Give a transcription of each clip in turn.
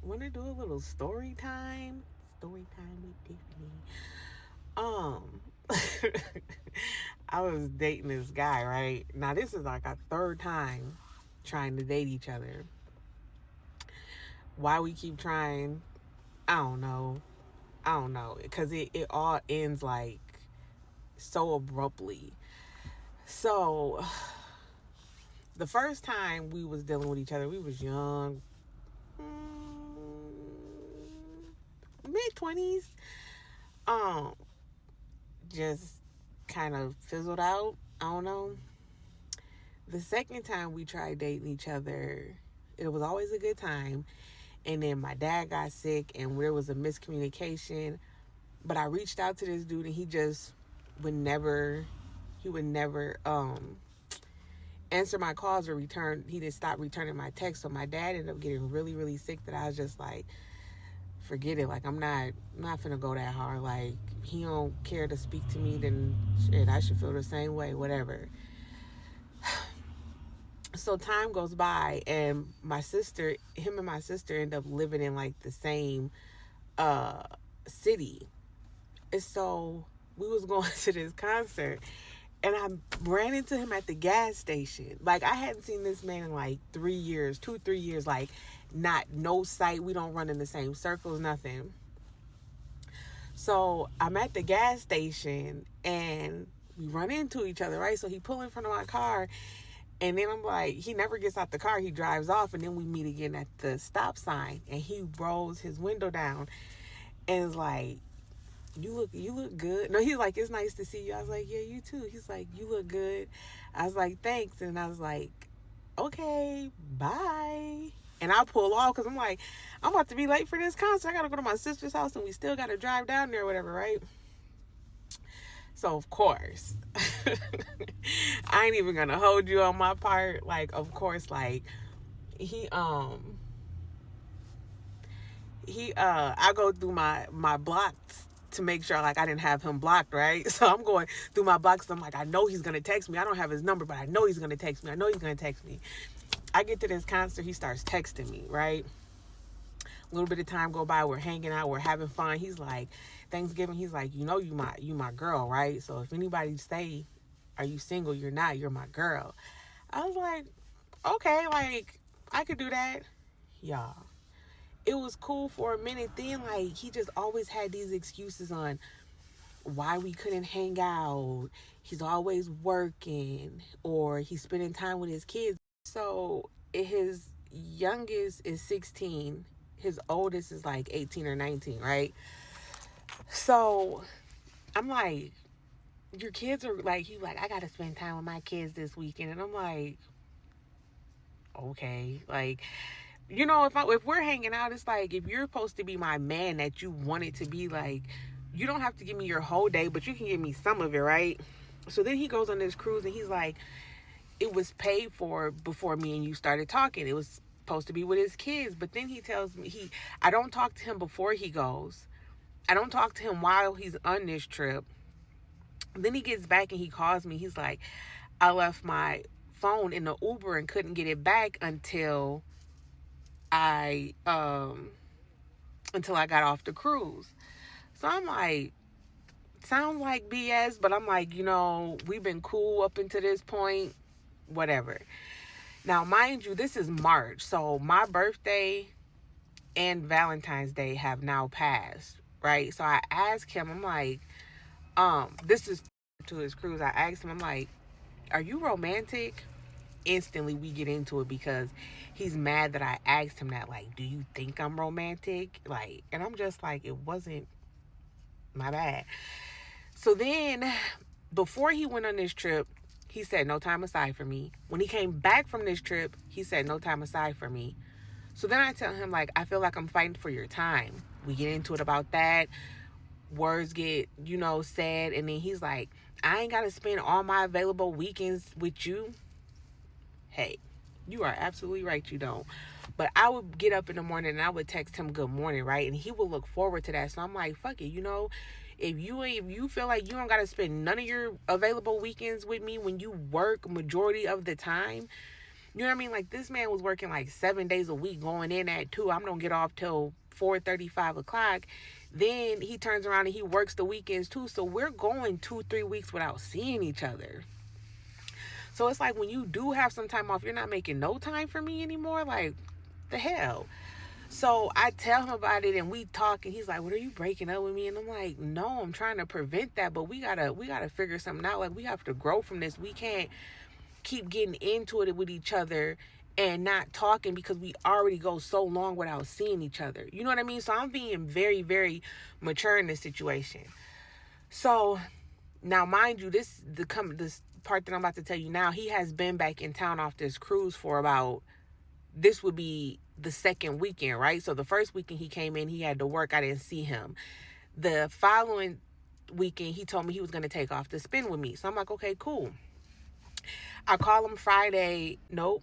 Want to do a little story time? Story time with Tiffany. Um, I was dating this guy, right? Now, this is like our third time trying to date each other. Why we keep trying, I don't know. I don't know. Because it all ends like so abruptly. So, the first time we was dealing with each other, we was young, mid 20s. Um, just kind of fizzled out. I don't know. The second time we tried dating each other, it was always a good time. And then my dad got sick and there was a miscommunication. But I reached out to this dude and he just would never, he would never answer my calls or return. He just stopped returning my texts. So my dad ended up getting really, really sick that I was just like, forget it. Like I'm not finna go that hard. Like he don't care to speak to me, then shit, I should feel the same way. Whatever. So time goes by, and him and my sister end up living in like the same uh city. And so we was going to this concert, and I ran into him at the gas station. Like I hadn't seen this man in like 3 years, 2, 3 years. Like not no sight. We don't run in the same circles, nothing. So I'm at the gas station and we run into each other, right? So he pulled in front of my car and then I'm like, he never gets out the car. He drives off and then we meet again at the stop sign and he rolls his window down and is like, you look good. No, he's like, it's nice to see you. I was like, yeah, you too. He's like, you look good. I was like, thanks. And I was like, okay, bye. And I pull off because I'm like, I'm about to be late for this concert. I got to go to my sister's house and we still got to drive down there or whatever, right? So, of course, I ain't even going to hold you on my part. Like, of course, like, he, I go through my blocks to make sure like I didn't have him blocked, right? So I'm going through my blocks. I'm like, I know he's gonna text me. I don't have his number, but I know he's gonna text me. I know he's gonna text me. I get to this concert, he starts texting me, right? A little bit of time go by, we're hanging out, we're having fun. He's like, Thanksgiving, he's like, you know you my girl, right? So if anybody say, are you single? You're not, you're my girl. I was like, okay, like I could do that. Y'all. It was cool for a minute. Then like he just always had these excuses on why we couldn't hang out. He's always working or he's spending time with his kids. So his youngest is 16. His oldest is like 18 or 19, right? So I'm like, your kids are like, he like, I gotta spend time with my kids this weekend. And I'm like, okay. Like, if we're hanging out, it's like if you're supposed to be my man that you want it to be, like you don't have to give me your whole day, but you can give me some of it, right? So then he goes on this cruise and he's like, it was paid for before me and you started talking. It was supposed to be with his kids, but then he tells me I don't talk to him before he goes. I don't talk to him while he's on this trip. Then he gets back and he calls me. He's like, I left my phone in the Uber and couldn't get it back I until I got off the cruise. So I'm like, sounds like BS, but I'm like, we've been cool up until this point, whatever. Now, mind you, this is March, so my birthday and Valentine's Day have now passed, right? So I asked him, I'm like, this is to his cruise. I asked him, I'm like, are you romantic? Instantly we get into it because he's mad that I asked him that, like, do you think I'm romantic? Like, and I'm just like, it wasn't my bad. So then before he went on this trip, he said no time aside for me. When he came back from this trip, he said no time aside for me. So then I tell him, like, I feel like I'm fighting for your time. We get into it about that. Words get, said. And then he's like, I ain't got to spend all my available weekends with you. Hey, you are absolutely right, you don't. But I would get up in the morning and I would text him good morning, right? And he would look forward to that. So I'm like, fuck it, if you feel like you don't gotta spend none of your available weekends with me when you work majority of the time, You know what I mean? Like, this man was working like 7 days a week, going in at 2. I'm going to get off till 4:30, 5 o'clock. Then he turns around and he works the weekends too. So we're going 2-3 weeks without seeing each other. So it's like, when you do have some time off, you're not making no time for me anymore. Like, the hell. So I tell him about it and we talk, and he's like, "What, are you breaking up with me?" And I'm like, "No, I'm trying to prevent that, but we gotta figure something out. Like, we have to grow from this. We can't keep getting into it with each other and not talking because we already go so long without seeing each other." You know what I mean? So I'm being very, very mature in this situation. So now, mind you, this part that I'm about to tell you now, he has been back in town off this cruise for about, this would be the second weekend, right? So the first weekend he came in, he had to work. I didn't see him. The following weekend, he told me he was going to take off to spend with me. So I'm like, okay, cool. I call him Friday. Nope,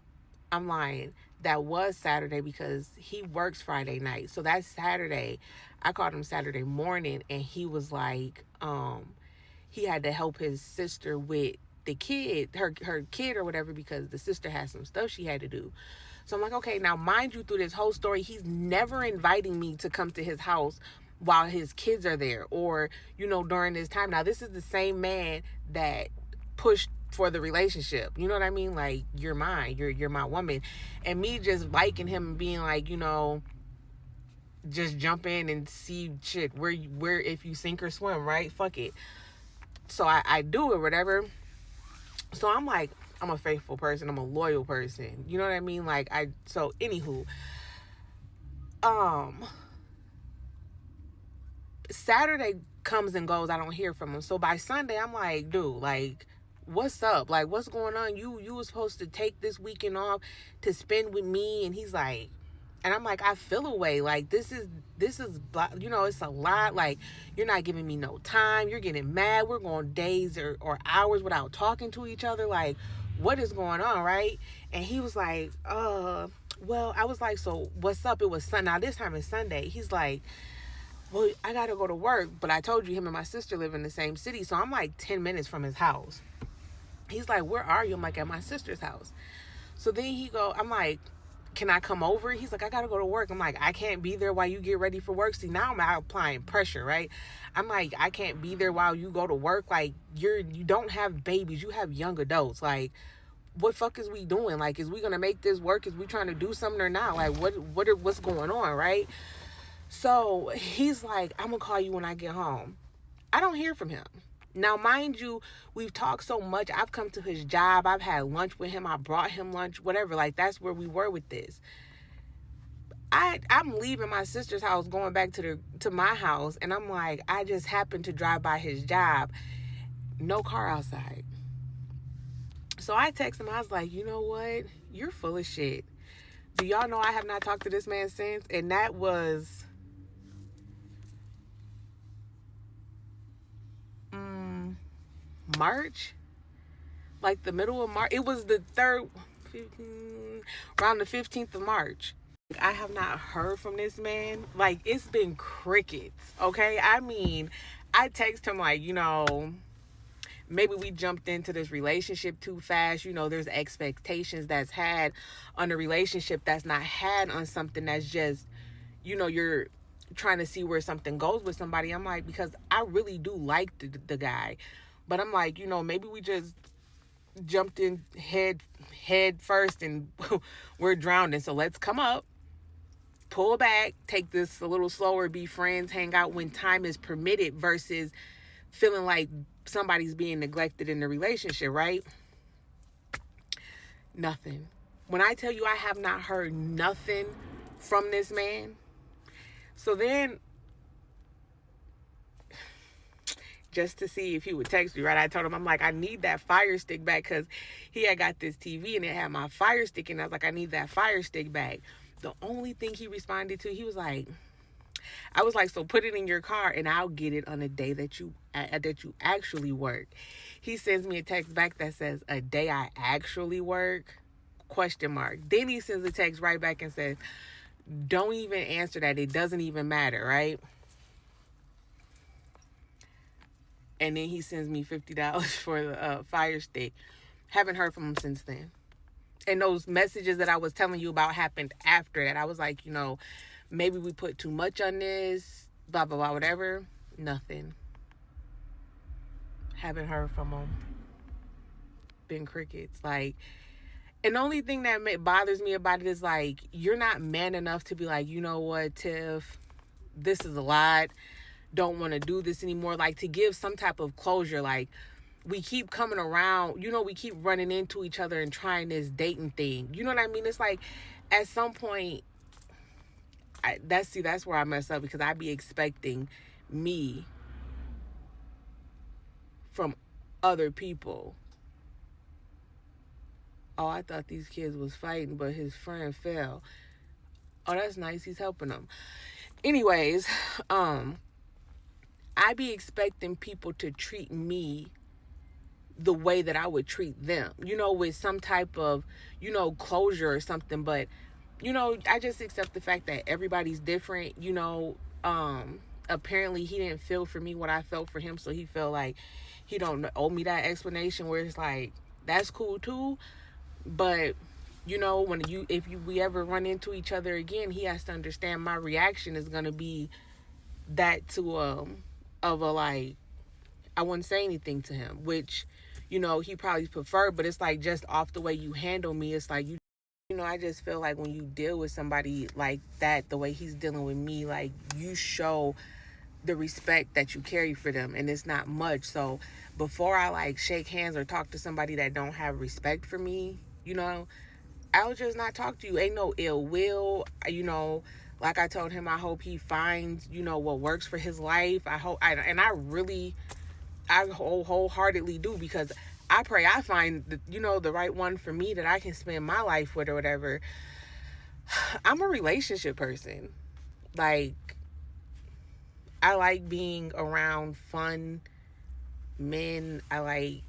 I'm lying. That was Saturday because he works Friday night. So that's Saturday. I called him Saturday morning, and he was like, he had to help his sister with the kid, her kid or whatever, because the sister had some stuff she had to do. So I'm like, okay, now mind you, through this whole story, he's never inviting me to come to his house while his kids are there, or, you know, during this time. Now, this is the same man that pushed for the relationship. You know what I mean? Like, you're mine, you're my woman. And me just liking him and being like, you know, just jump in and see shit where if you sink or swim, right? Fuck it. So I do it, whatever. So I'm like, I'm a faithful person. I'm a loyal person. You know what I mean? Like, so anywho, Saturday comes and goes. I don't hear from him. So by Sunday, I'm like, dude, like, what's up? Like, what's going on? You were supposed to take this weekend off to spend with me. And he's like, and I'm like, I feel away. Like, this is, you know, it's a lot. Like, you're not giving me no time. You're getting mad. We're going days or hours without talking to each other. Like, what is going on, right? And he was like, well, I was like, so what's up? It was Sunday. Now, this time it's Sunday. He's like, well, I got to go to work. But I told you him and my sister live in the same city. So I'm like 10 minutes from his house. He's like, where are you? I'm like, at my sister's house. So then I'm like, can I come over? He's like, I got to go to work. I'm like, I can't be there while you get ready for work. See, now I'm out applying pressure, right? I'm like, I can't be there while you go to work. Like, you don't have babies. You have young adults. Like, what fuck is we doing? Like, is we going to make this work? Is we trying to do something or not? Like, what's going on, right? So he's like, I'm going to call you when I get home. I don't hear from him. Now, mind you, we've talked so much. I've come to his job. I've had lunch with him. I brought him lunch, whatever. Like, that's where we were with this. I'm leaving my sister's house, going back to my house. And I'm like, I just happened to drive by his job. No car outside. So I text him. I was like, you know what? You're full of shit. Do y'all know I have not talked to this man since? And that was March, like the middle of March. It was the around the 15th of March. I have not heard from this man. Like, it's been crickets, okay? I mean, I text him like, you know, maybe we jumped into this relationship too fast. You know, there's expectations that's had on a relationship that's not had on something that's just, you know, you're trying to see where something goes with somebody. I'm like, because I really do like the guy. But I'm like, you know, maybe we just jumped in head first and we're drowning. So let's come up, pull back, take this a little slower, be friends, hang out when time is permitted versus feeling like somebody's being neglected in the relationship, right? Nothing. When I tell you I have not heard nothing from this man. So then, just to see if he would text me, right? I told him, I'm like, I need that Fire Stick back, because he had got this TV and it had my Fire Stick, and I was like, I need that Fire Stick back. The only thing he responded to, he was like, I was like, so put it in your car and I'll get it on a day that you actually work. He sends me a text back that says, a day I actually work? ? Then he sends a text right back and says, don't even answer that. It doesn't even matter, right? And then he sends me $50 for the Fire Stick. Haven't heard from him since then. And those messages that I was telling you about happened after that. I was like, maybe we put too much on this, blah, blah, blah, whatever. Nothing. Haven't heard from him. Been crickets. Like, and the only thing that bothers me about it is, like, you're not man enough to be like, you know what, Tiff, this is a lot. Don't want to do this anymore. Like, to give some type of closure. Like, we keep coming around, we keep running into each other and trying this dating thing. You know what I mean? It's like, at some point, that's where I mess up, because I be expecting me from other people. Oh, I thought these kids was fighting, but his friend fell. Oh, that's nice. He's helping them. Anyways, I be expecting people to treat me the way that I would treat them, with some type of, closure or something. But, I just accept the fact that everybody's different. Apparently he didn't feel for me what I felt for him. So he felt like he don't owe me that explanation, where it's like, that's cool too. But, if we ever run into each other again, he has to understand my reaction is going to be that of a, like, I wouldn't say anything to him, which, he probably preferred. But it's like, just off the way you handle me, it's like, I just feel like when you deal with somebody like that, the way he's dealing with me, like, you show the respect that you carry for them, and it's not much. So before I, like, shake hands or talk to somebody that don't have respect for me, I'll just not talk to you. Ain't no ill will. Like I told him, I hope he finds, what works for his life. I wholeheartedly do, because I pray I find the right one for me that I can spend my life with or whatever. I'm a relationship person. Like, I like being around fun men. I like,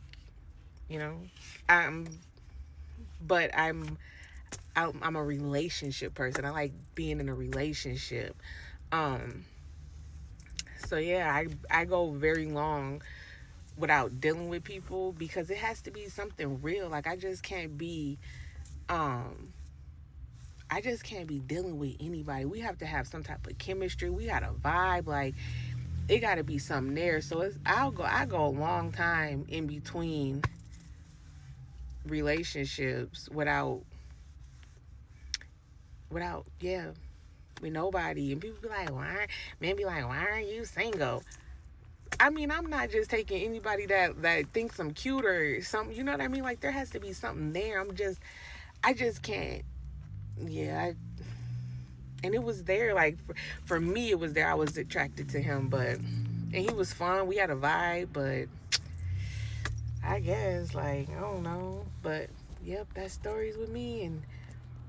but I'm a relationship person. I like being in a relationship. So yeah, I go very long without dealing with people, because it has to be something real. Like, I just can't be dealing with anybody. We have to have some type of chemistry. We got a vibe. Like, it got to be something there. So I go a long time in between relationships without with nobody. And people be like, why aren't you single? I mean, I'm not just taking anybody that thinks I'm cute or something. You know what I mean? Like, there has to be something there. I just can't. Yeah. And it was there. Like, for me, it was there. I was attracted to him, and he was fun. We had a vibe, but I guess, like, I don't know. But, yep, that story's with me. And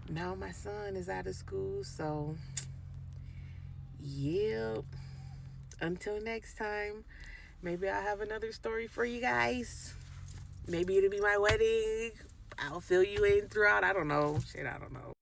now my son is out of school. So, yep. Until next time, maybe I'll have another story for you guys. Maybe it'll be my wedding. I'll fill you in throughout. I don't know. I don't know.